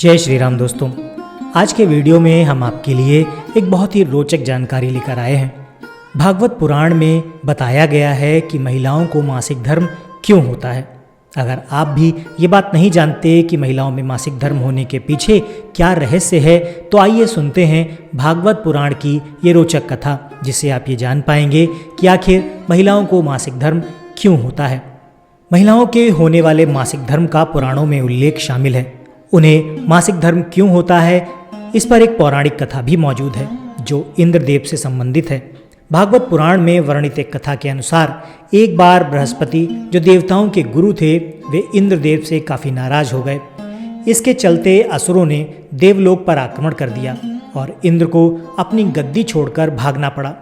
जय श्री राम दोस्तों। आज के वीडियो में हम आपके लिए एक बहुत ही रोचक जानकारी लेकर आए हैं। भागवत पुराण में बताया गया है कि महिलाओं को मासिक धर्म क्यों होता है। अगर आप भी ये बात नहीं जानते कि महिलाओं में मासिक धर्म होने के पीछे क्या रहस्य है, तो आइए सुनते हैं भागवत पुराण की ये रोचक कथा, जिससे आप ये जान पाएंगे कि आखिर महिलाओं को मासिक धर्म क्यों होता है। महिलाओं के होने वाले मासिक धर्म का पुराणों में उल्लेख शामिल है। उन्हें मासिक धर्म क्यों होता है, इस पर एक पौराणिक कथा भी मौजूद है जो इंद्रदेव से संबंधित है। भागवत पुराण में वर्णित एक कथा के अनुसार एक बार बृहस्पति, जो देवताओं के गुरु थे, वे इंद्रदेव से काफ़ी नाराज हो गए। इसके चलते असुरों ने देवलोक पर आक्रमण कर दिया और इंद्र को अपनी गद्दी छोड़कर भागना पड़ा।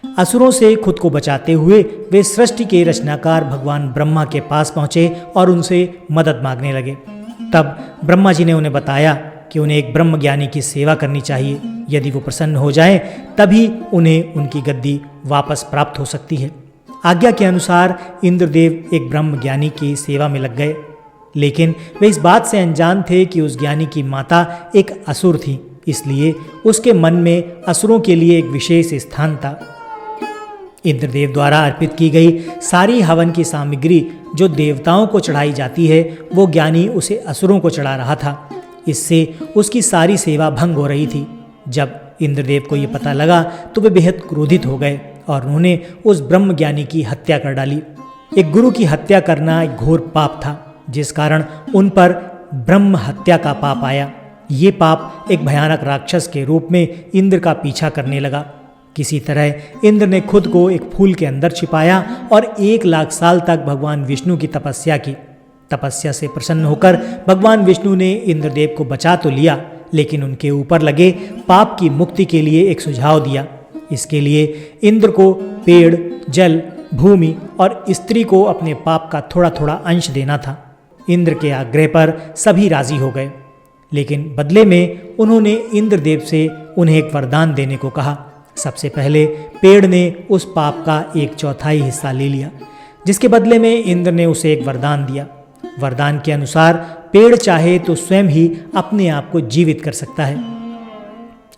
असुरों से खुद को बचाते हुए वे सृष्टि के रचनाकार भगवान ब्रह्मा के पास पहुँचे और उनसे मदद मांगने लगे। तब ब्रह्मा जी ने उन्हें बताया कि उन्हें एक ब्रह्म ज्ञानी की सेवा करनी चाहिए। यदि वो प्रसन्न हो जाएं, तभी उन्हें उनकी गद्दी वापस प्राप्त हो सकती है। आज्ञा के अनुसार इंद्रदेव एक ब्रह्म ज्ञानी की सेवा में लग गए, लेकिन वे इस बात से अनजान थे कि उस ज्ञानी की माता एक असुर थी, इसलिए उसके मन में असुरों के लिए एक विशेष स्थान था। इंद्रदेव द्वारा अर्पित की गई सारी हवन की सामग्री जो देवताओं को चढ़ाई जाती है, वो ज्ञानी उसे असुरों को चढ़ा रहा था। इससे उसकी सारी सेवा भंग हो रही थी। जब इंद्रदेव को ये पता लगा तो वे बेहद क्रोधित हो गए और उन्होंने उस ब्रह्म ज्ञानी की हत्या कर डाली। एक गुरु की हत्या करना एक घोर पाप था, जिस कारण उन पर ब्रह्म हत्या का पाप आया। ये पाप एक भयानक राक्षस के रूप में इंद्र का पीछा करने लगा। किसी तरह इंद्र ने खुद को एक फूल के अंदर छिपाया और 1,00,000 साल तक भगवान विष्णु की तपस्या की। तपस्या से प्रसन्न होकर भगवान विष्णु ने इंद्रदेव को बचा तो लिया, लेकिन उनके ऊपर लगे पाप की मुक्ति के लिए एक सुझाव दिया। इसके लिए इंद्र को पेड़, जल, भूमि और स्त्री को अपने पाप का थोड़ा थोड़ा अंश देना था। इंद्र के आग्रह पर सभी राजी हो गए, लेकिन बदले में उन्होंने इंद्रदेव से उन्हें एक वरदान देने को कहा। सबसे पहले पेड़ ने उस पाप का 1/4 हिस्सा ले लिया, जिसके बदले में इंद्र ने उसे एक वरदान दिया। वरदान के अनुसार पेड़ चाहे तो स्वयं ही अपने आप को जीवित कर सकता है।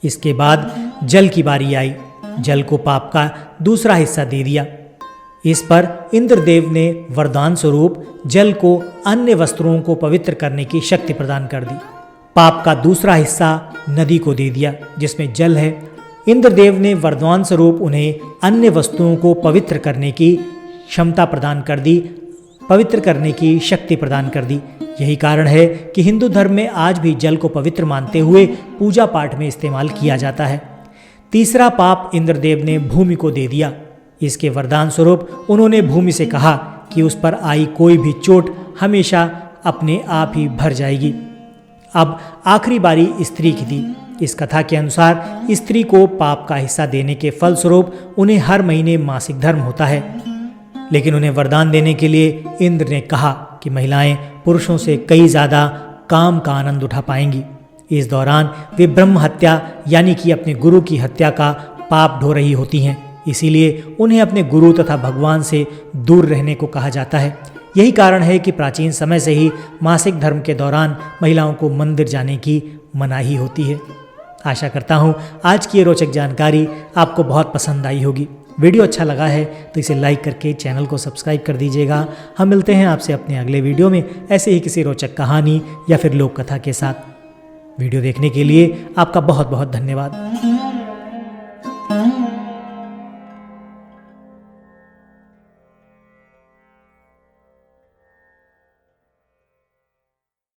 इसके बाद जल की बारी आई। जल को पाप का दूसरा हिस्सा दे दिया। इस पर इंद्रदेव ने वरदान स्वरूप जल को अन्य वस्त्रों को पवित्र करने की शक्ति प्रदान कर दी। पाप का दूसरा हिस्सा नदी को दे दिया, जिसमें जल है। इंद्रदेव ने वरदान स्वरूप उन्हें अन्य वस्तुओं को पवित्र करने की क्षमता प्रदान कर दी, पवित्र करने की शक्ति प्रदान कर दी। यही कारण है कि हिंदू धर्म में आज भी जल को पवित्र मानते हुए पूजा पाठ में इस्तेमाल किया जाता है। तीसरा पाप इंद्रदेव ने भूमि को दे दिया। इसके वरदान स्वरूप उन्होंने भूमि से कहा कि उस पर आई कोई भी चोट हमेशा अपने आप ही भर जाएगी। अब आखिरी बारी स्त्री की थी। इस कथा के अनुसार स्त्री को पाप का हिस्सा देने के फलस्वरूप उन्हें हर महीने मासिक धर्म होता है, लेकिन उन्हें वरदान देने के लिए इंद्र ने कहा कि महिलाएं पुरुषों से कई ज़्यादा काम का आनंद उठा पाएंगी। इस दौरान वे ब्रह्म हत्या यानी कि अपने गुरु की हत्या का पाप ढो रही होती हैं, इसीलिए उन्हें अपने गुरु तथा भगवान से दूर रहने को कहा जाता है। यही कारण है कि प्राचीन समय से ही मासिक धर्म के दौरान महिलाओं को मंदिर जाने की मनाही होती है। आशा करता हूँ आज की ये रोचक जानकारी आपको बहुत पसंद आई होगी। वीडियो अच्छा लगा है तो इसे लाइक करके चैनल को सब्सक्राइब कर दीजिएगा। हम मिलते हैं आपसे अपने अगले वीडियो में ऐसे ही किसी रोचक कहानी या फिर लोक कथा के साथ। वीडियो देखने के लिए आपका बहुत बहुत धन्यवाद।